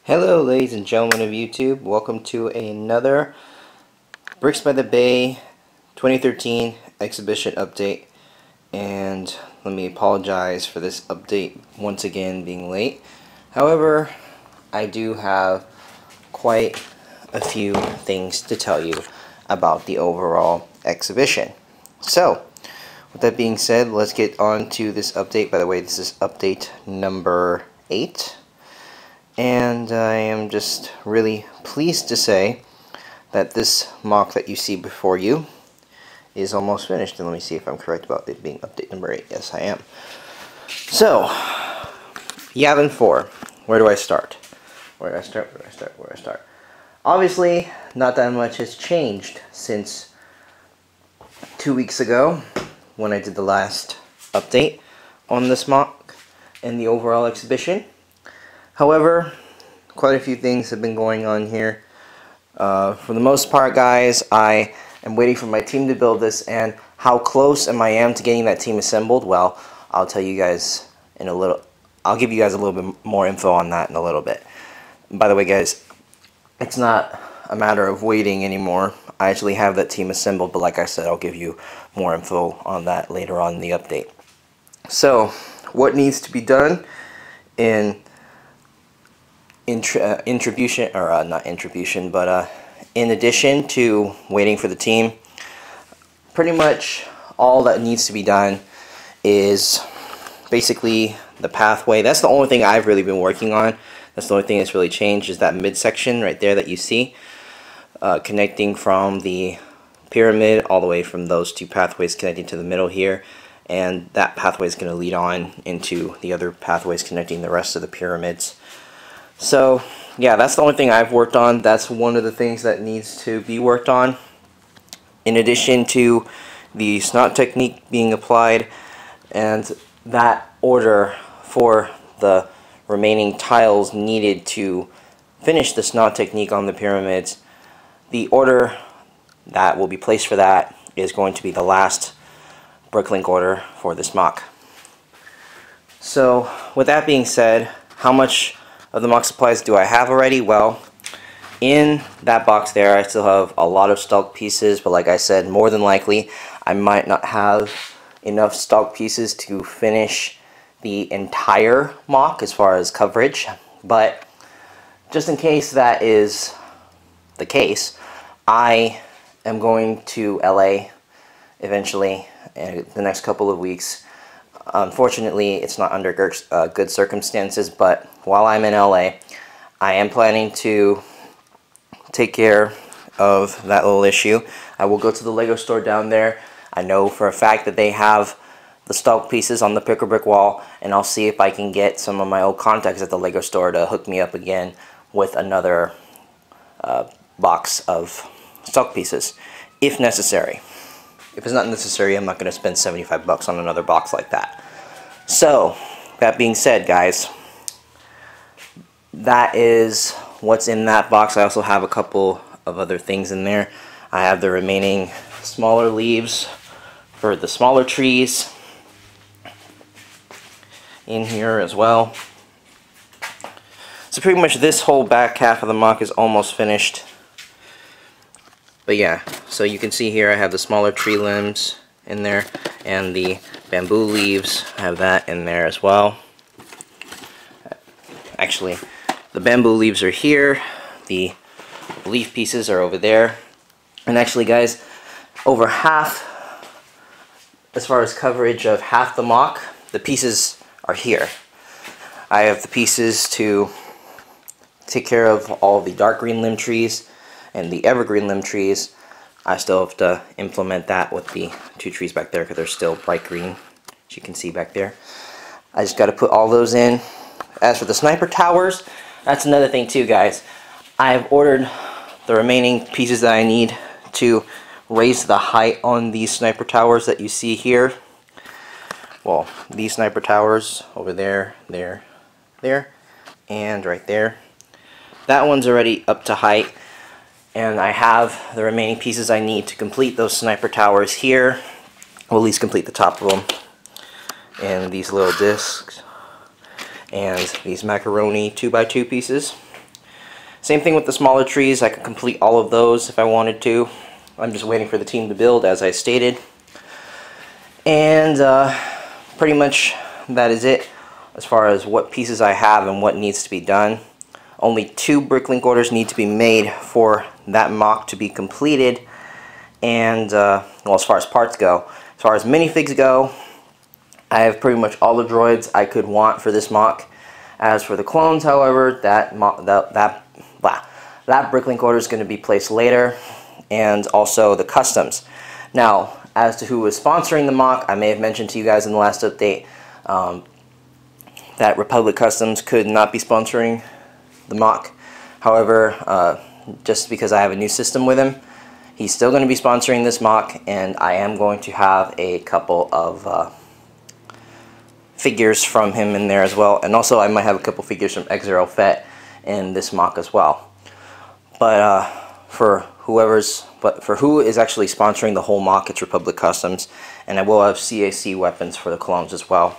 Hello ladies and gentlemen of YouTube, welcome to another Bricks by the Bay 2013 exhibition update. And let me apologize for this update once again being late. However, I do have quite a few things to tell you about the overall exhibition. So, with that being said, let's get on to this update. By the way, this is update number 8. And I am just really pleased to say that this MOC that you see before you is almost finished. And let me see if I'm correct about it being update number 8. Yes, I am. So, Yavin 4. Where do I start? Where do I start? Obviously, not that much has changed since 2 weeks ago when I did the last update on this MOC and the overall exhibition. However, quite a few things have been going on here. For the most part, guys, I am waiting for my team to build this, and how close am I to getting that team assembled? Well, I'll tell you guys in a little. I'll give you guys a little bit more info on that in a little bit. And by the way, guys, it's not a matter of waiting anymore. I actually have that team assembled, but like I said, I'll give you more info on that later on in the update. So, what needs to be done in in addition to waiting for the team, pretty much all that needs to be done is basically the pathway. That's the only thing I've really been working on. That's the only thing that's really changed, is that midsection right there that you see, connecting from the pyramid all the way from those two pathways connecting to the middle here, and that pathway is going to lead on into the other pathways connecting the rest of the pyramids. So, yeah, that's the only thing I've worked on. That's one of the things that needs to be worked on. In addition to the SNOT technique being applied and that order for the remaining tiles needed to finish the SNOT technique on the pyramids, the order that will be placed for that is going to be the last bricklink order for this MOC. So, with that being said, how much of the MOC supplies do I have already? Well, in that box there I still have a lot of stock pieces, but like I said, more than likely I might not have enough stock pieces to finish the entire MOC as far as coverage. But just in case that is the case, I am going to LA eventually in the next couple of weeks. Unfortunately, it's not under good circumstances, but while I'm in LA, I am planning to take care of that little issue. I will go to the Lego store down there. I know for a fact that they have the stock pieces on the picker brick wall, and I'll see if I can get some of my old contacts at the Lego store to hook me up again with another box of stock pieces, if necessary. If it's not necessary, I'm not going to spend 75 bucks on another box like that. So, that being said, guys, that is what's in that box. I also have a couple of other things in there. I have the remaining smaller leaves for the smaller trees in here as well. So pretty much this whole back half of the MOC is almost finished. But yeah, so you can see here I have the smaller tree limbs in there, and the bamboo leaves, I have that in there as well. Actually, the bamboo leaves are here, the leaf pieces are over there, and actually, guys, over half, as far as coverage of half the MOC, the pieces are here. I have the pieces to take care of all the dark green limb trees and the evergreen limb trees. I still have to implement that with the two trees back there because they're still bright green, as you can see back there. I just got to put all those in. As for the sniper towers, that's another thing too, guys. I've ordered the remaining pieces that I need to raise the height on these sniper towers that you see here. Well, these sniper towers over there, there, and right there. That one's already up to height, and I have the remaining pieces I need to complete those sniper towers here. Well, at least complete the top of them. And these little discs, and these macaroni 2x2 pieces. Same thing with the smaller trees. I could complete all of those if I wanted to. I'm just waiting for the team to build, as I stated. And pretty much that is it as far as what pieces I have and what needs to be done. Only 2 bricklink orders need to be made for that MOC to be completed. And well, as far as parts go, as far as minifigs go, I have pretty much all the droids I could want for this MOC. As for the clones, however, that bricklink order is going to be placed later, and also the customs. Now, as to who is sponsoring the MOC, I may have mentioned to you guys in the last update that Republic Customs could not be sponsoring the MOC. However, just because I have a new system with him, he's still going to be sponsoring this MOC, and I am going to have a couple of figures from him in there as well, and also I might have a couple figures from X0FET in this MOC as well. But for who is actually sponsoring the whole MOC, it's Republic Customs, and I will have CAC weapons for the clones as well.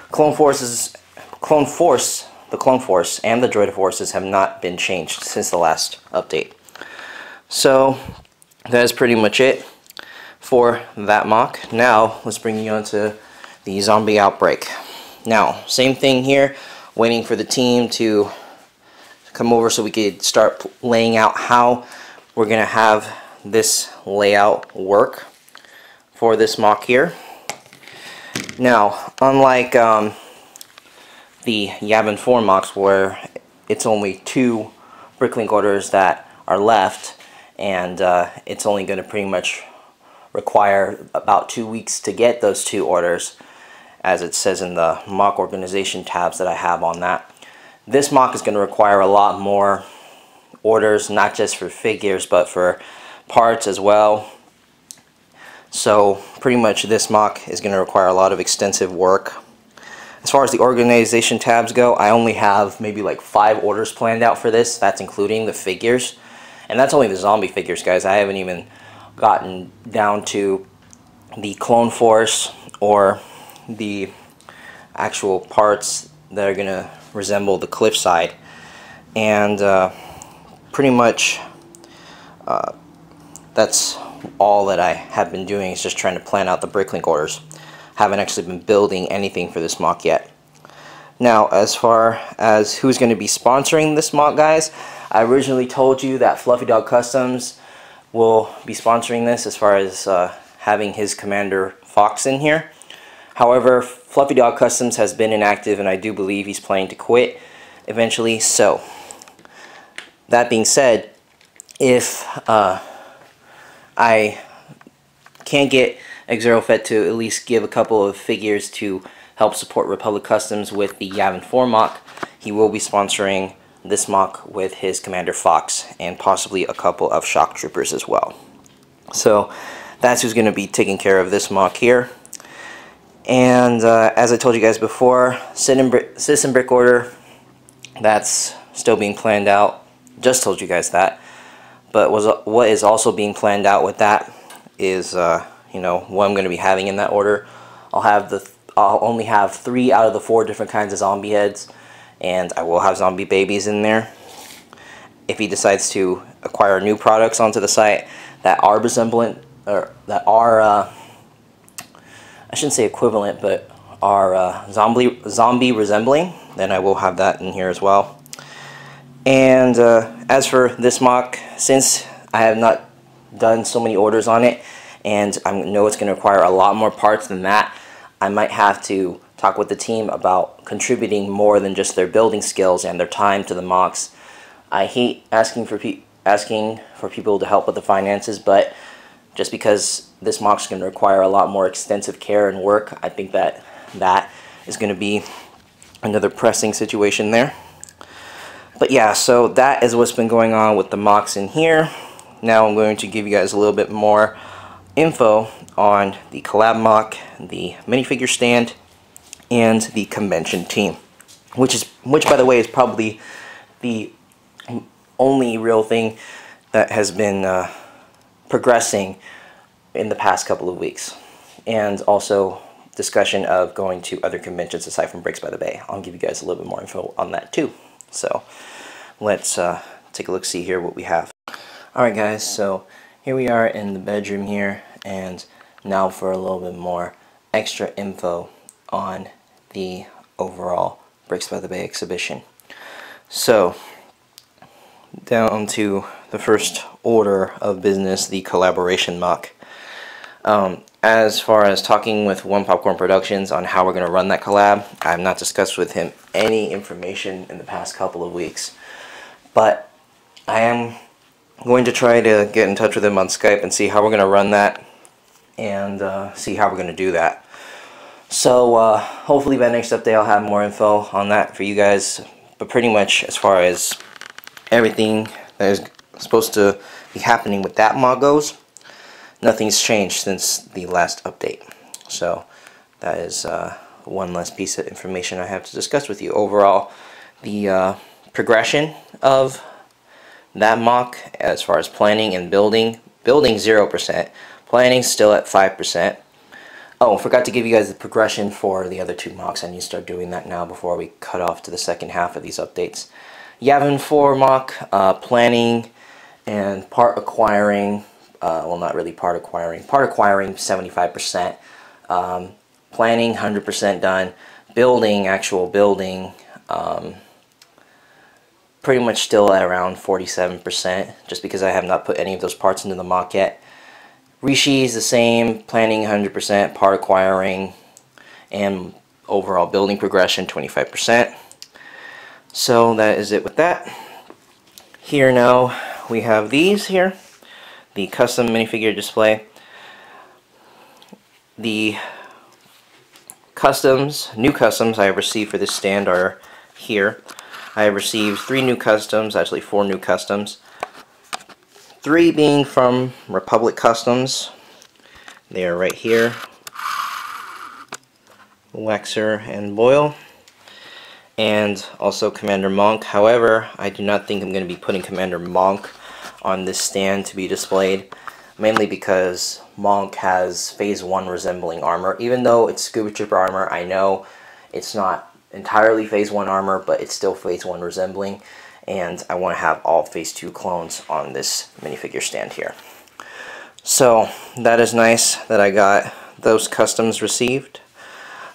The Clone Force and the Droid Forces have not been changed since the last update. So that is pretty much it for that MOC. Now let's bring you on to the zombie outbreak. Now, same thing here, waiting for the team to come over so we could start laying out how we're going to have this layout work for this MOC here. Now, unlike the Yavin IV MOCs, where it's only 2 bricklink orders that are left, and it's only going to pretty much require about 2 weeks to get those 2 orders, as it says in the MOC organization tabs that I have on that. This MOC is going to require a lot more orders, not just for figures, but for parts as well. So pretty much this MOC is going to require a lot of extensive work. As far as the organization tabs go, I only have maybe like 5 orders planned out for this. That's including the figures. And that's only the zombie figures, guys. I haven't even gotten down to the Clone Force or the actual parts that are going to resemble the cliffside. And pretty much that's all that I have been doing, is just trying to plan out the bricklink orders. Haven't actually been building anything for this MOC yet. Now, as far as who's going to be sponsoring this MOC, guys, I originally told you that Fluffy Dog Customs will be sponsoring this, as far as having his Commander Fox in here. However, Fluffy Dog Customs has been inactive, and I do believe he's planning to quit eventually. So, that being said, if I can't get X0FET to at least give a couple of figures to help support Republic Customs with the Yavin IV MOC, he will be sponsoring this MOC with his Commander Fox, and possibly a couple of Shock Troopers as well. So, that's who's going to be taking care of this MOC here. And as I told you guys before, Citizen Brick order, that's still being planned out. Just told you guys that. But what is also being planned out with that is, you know, what I'm going to be having in that order. I'll only have 3 out of the 4 different kinds of zombie heads, and I will have zombie babies in there. If he decides to acquire new products onto the site that are resemblant, or that are I shouldn't say equivalent, but are zombie resembling, then I will have that in here as well. And as for this MOC, since I have not done so many orders on it, and I know it's going to require a lot more parts than that, I might have to talk with the team about contributing more than just their building skills and their time to the MOCs. I hate asking for people to help with the finances, but just because this MOC is going to require a lot more extensive care and work, I think that is going to be another pressing situation there. But yeah, so that is what's been going on with the MOCs in here. Now I'm going to give you guys a little bit more info on the collab MOC, the minifigure stand, and the convention team, which by the way is probably the only real thing that has been progressing in the past couple of weeks, and also discussion of going to other conventions aside from Breaks by the Bay. I'll give you guys a little bit more info on that too. So let's take a look, see here what we have. Alright guys, so here we are in the bedroom here, and now for a little bit more extra info on the overall Bricks by the Bay exhibition. So, down to the first order of business, the collaboration MOC. As far as talking with One Popcorn Productions on how we're going to run that collab, I have not discussed with him any information in the past couple of weeks. But I am going to try to get in touch with him on Skype and see how we're going to run that, and see how we're going to do that. So hopefully by next update I'll have more info on that for you guys. But pretty much as far as everything that is supposed to be happening with that MOC goes, nothing's changed since the last update. So that is one less piece of information I have to discuss with you. Overall, the progression of that MOC as far as planning and building 0%, planning still at 5%. Oh, forgot to give you guys the progression for the other two MOCs. I need to start doing that now before we cut off to the second half of these updates. Yavin IV MOC, planning and part acquiring, well, not really part acquiring 75%, planning 100% done, building, actual building, pretty much still at around 47%, just because I have not put any of those parts into the MOC yet. Rishi is the same, planning 100%, part acquiring, and overall building progression 25%. So that is it with that. Here now we have these here, the custom minifigure display. The customs, new customs I have received for this stand are here. I have received 3 new customs, actually 4 new customs. 3 being from Republic Customs. They are right here. Waxer and Boyle. And also Commander Monk. However, I do not think I'm going to be putting Commander Monk on this stand to be displayed. Mainly because Monk has Phase 1 resembling armor. Even though it's Scuba Trooper armor, I know it's not entirely Phase 1 armor, but it's still Phase 1 resembling. And I want to have all Phase 2 clones on this minifigure stand here. So that is nice that I got those customs received.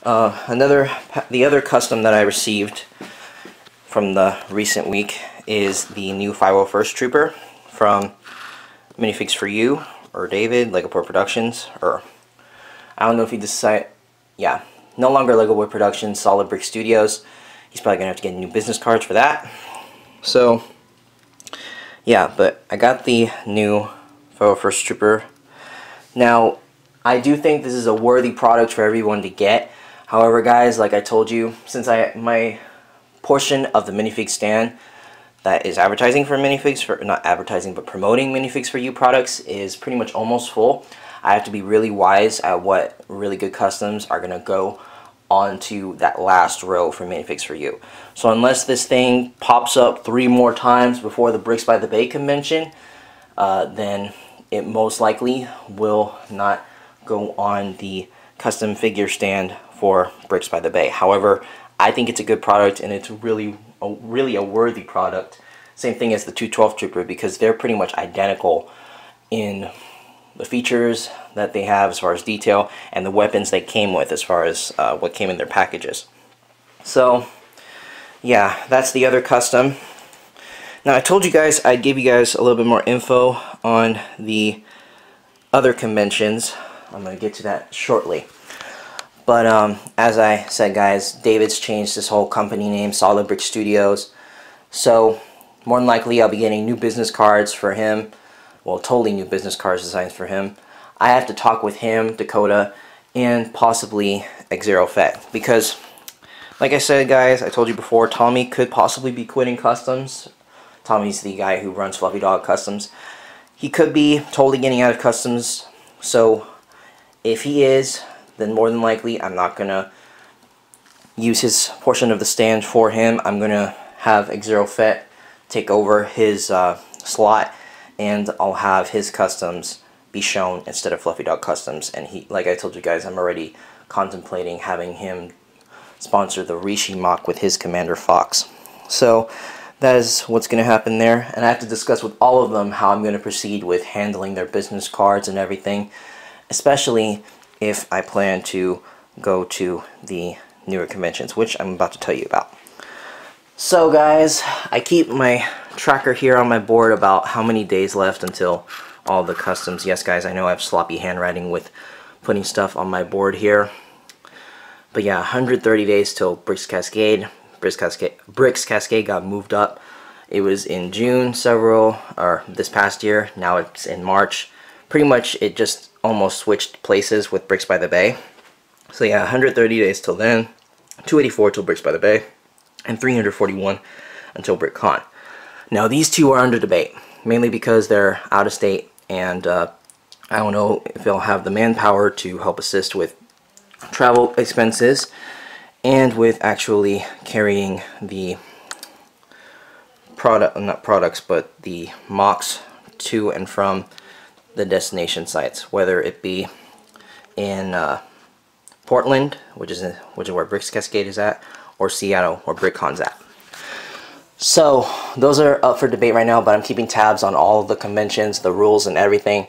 The other custom that I received from the recent week is the new 501st Trooper from Minifigs for You, or David, Lego Boy Productions, or I don't know if he decided, yeah, no longer Lego Boy Productions, Solid Brick Studios. He's probably going to have to get new business cards for that. So, yeah, but I got the new 501st Trooper. Now, I do think this is a worthy product for everyone to get. However, guys, like I told you, since my portion of the minifig stand that is advertising for minifigs, for not advertising but promoting Minifigs for You products, is pretty much almost full, I have to be really wise at what really good customs are going to go onto that last row for Minifigs for You. So unless this thing pops up 3 more times before the Bricks by the Bay convention, then it most likely will not go on the custom figure stand for Bricks by the Bay. However, I think it's a good product, and it's really a worthy product. Same thing as the 212 Trooper, because they're pretty much identical in the features that they have as far as detail, and the weapons they came with as far as what came in their packages. So yeah, that's the other custom. Now, I told you guys I'd give you guys a little bit more info on the other conventions. I'm going to get to that shortly. But as I said, guys, David's changed his whole company name, Solid Brick Studios. So more than likely I'll be getting new business cards for him. Well, totally new business cards designs for him. I have to talk with him, Dakota, and possibly Xero Fett. Because, like I said, guys, I told you before, Tommy could possibly be quitting Customs. Tommy's the guy who runs Fluffy Dog Customs. He could be totally getting out of Customs. So if he is, then more than likely I'm not going to use his portion of the stand for him. I'm going to have Xero Fett take over his slot, and I'll have his customs be shown instead of Fluffy Dog Customs. And he, like I told you guys, I'm already contemplating having him sponsor the Rishi MOC with his Commander Fox. So that is what's going to happen there. And I have to discuss with all of them how I'm going to proceed with handling their business cards and everything, especially if I plan to go to the newer conventions, which I'm about to tell you about. So guys, I keep my tracker here on my board about how many days left until all the customs. Yes guys, I know I have sloppy handwriting with putting stuff on my board here. But yeah, 130 days till Bricks Cascade. Bricks Cascade got moved up. It was in June this past year. Now it's in March. Pretty much it just almost switched places with Bricks by the Bay. So yeah, 130 days till then, 284 till Bricks by the Bay, and 341 until BrickCon. Now these two are under debate, mainly because they're out of state, and I don't know if they'll have the manpower to help assist with travel expenses and with actually carrying the not products, but the MOCs to and from the destination sites, whether it be in Portland, which is where Bricks Cascade is at, or Seattle, where BrickCon's at. So those are up for debate right now, but I'm keeping tabs on all of the conventions, the rules, and everything,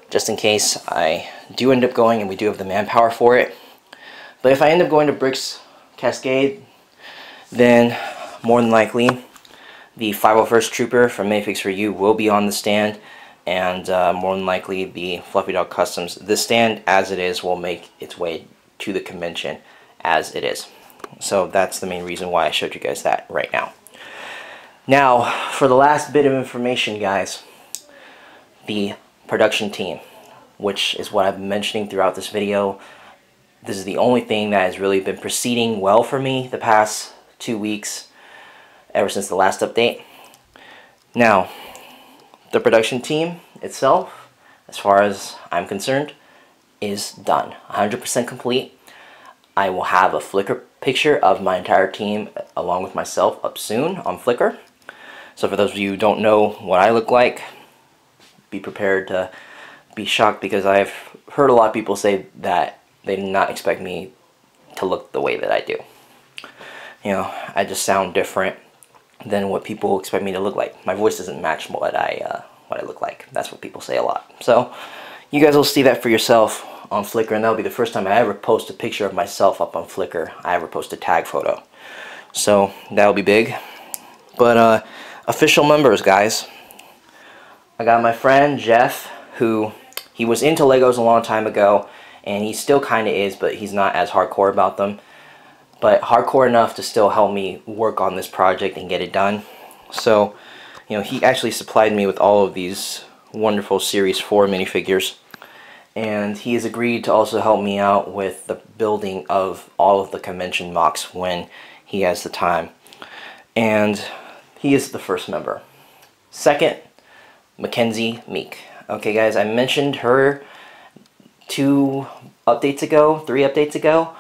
just in case I do end up going and we do have the manpower for it. But if I end up going to Bricks Cascade, then more than likely the 501st Trooper from Minifix for You will be on the stand, and more than likely the Fluffy Dog Customs. The stand as it is will make its way to the convention as it is. So that's the main reason why I showed you guys that right now. Now, for the last bit of information, guys, the production team, which is what I've been mentioning throughout this video. This is the only thing that has really been proceeding well for me the past 2 weeks, ever since the last update. Now, the production team itself, as far as I'm concerned, is done. 100% complete. I will have a Flickr picture of my entire team along with myself up soon on Flickr. So for those of you who don't know what I look like, be prepared to be shocked, because I've heard a lot of people say that they did not expect me to look the way that I do. You know, I just sound different than what people expect me to look like. My voice doesn't match what I look like. That's what people say a lot. So you guys will see that for yourself on Flickr, and that'll be the first time I ever post a picture of myself up on Flickr. I ever post a tag photo. So that'll be big. But official members, guys. I got my friend Jeff, who he was into Legos a long time ago, and he still kind of is, but he's not as hardcore about them. But hardcore enough to still help me work on this project and get it done. So, you know, he actually supplied me with all of these wonderful Series 4 minifigures. And he has agreed to also help me out with the building of all of the convention MOCs when he has the time. And he is the first member. Second, Mackenzie Meek. Okay guys, I mentioned her 3 updates ago,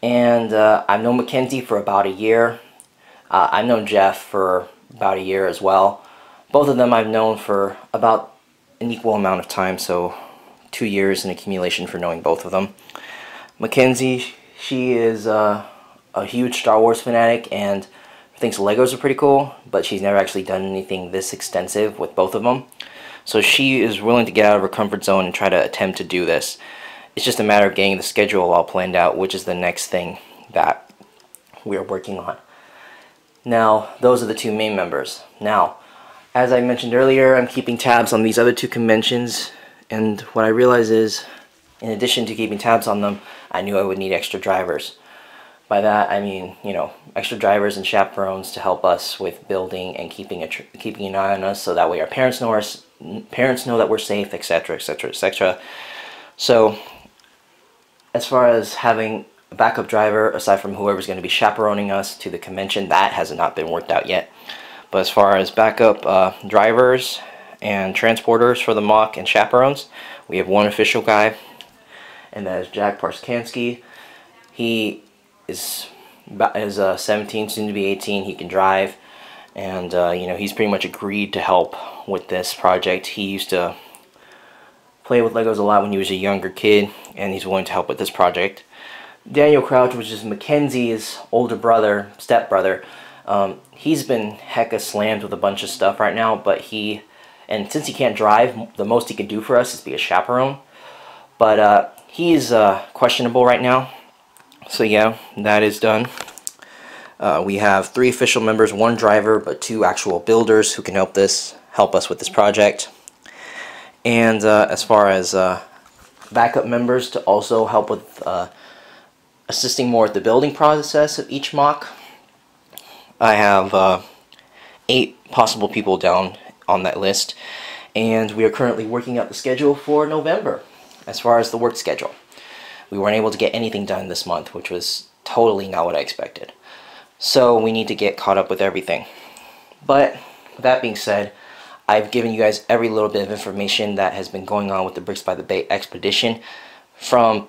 and I've known Mackenzie for about a year. I've known Jeff for about a year as well. Both of them I've known for about an equal amount of time, so 2 years in accumulation for knowing both of them. Mackenzie, she is a huge Star Wars fanatic and thinks Legos are pretty cool, but she's never actually done anything this extensive with both of them. So she is willing to get out of her comfort zone and try to attempt to do this. It's just a matter of getting the schedule all planned out, which is the next thing that we are working on. Now, those are the 2 main members. Now, as I mentioned earlier, I'm keeping tabs on these other 2 conventions, and what I realize is, in addition to keeping tabs on them, I knew I would need extra drivers. By that, I mean, you know, extra drivers and chaperones to help us with building and keeping an eye on us, so that way our parents know that we're safe, etc., etc., etc. So, as far as having a backup driver, aside from whoever's going to be chaperoning us to the convention, that has not been worked out yet. But as far as backup drivers and transporters for the MOC and chaperones, we have one official guy, and that is Jack Parskansky. He is 17, soon to be 18. He can drive, and you know, he's pretty much agreed to help with this project. He used to play with Legos a lot when he was a younger kid, and he's willing to help with this project. Daniel Crouch, which is Mackenzie's older brother, stepbrother, He's been hecka slammed with a bunch of stuff right now, but and since he can't drive, the most he could do for us is be a chaperone. But he's questionable right now. So yeah, that is done. We have 3 official members, 1 driver, but 2 actual builders who can help us with this project. And as far as backup members to also help with assisting more with the building process of each MOC, I have 8 possible people down on that list, and we are currently working out the schedule for November. As far as the work schedule, we weren't able to get anything done this month, which was totally not what I expected. So we need to get caught up with everything. But with that being said, I've given you guys every little bit of information that has been going on with the Bricks by the Bay expedition from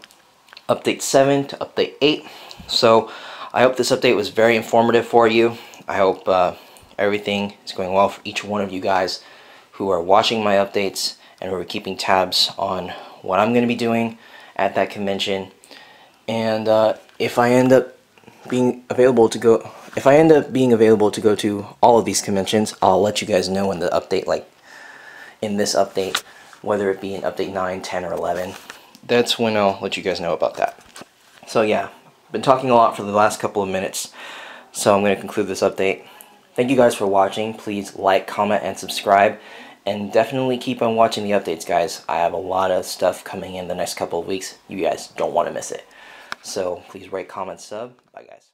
update 7 to update 8. So I hope this update was very informative for you. I hope everything is going well for each one of you guys who are watching my updates and who are keeping tabs on what I'm going to be doing at that convention. And if I end up being available to go to all of these conventions, I'll let you guys know in the update, like in this update, whether it be in update 9, 10, or 11. That's when I'll let you guys know about that. So yeah, been talking a lot for the last couple of minutes, so I'm going to conclude this update. Thank you guys for watching. Please like, comment, and subscribe. And definitely keep on watching the updates, guys. I have a lot of stuff coming in the next couple of weeks. You guys don't want to miss it. So please rate, comment, sub. Bye, guys.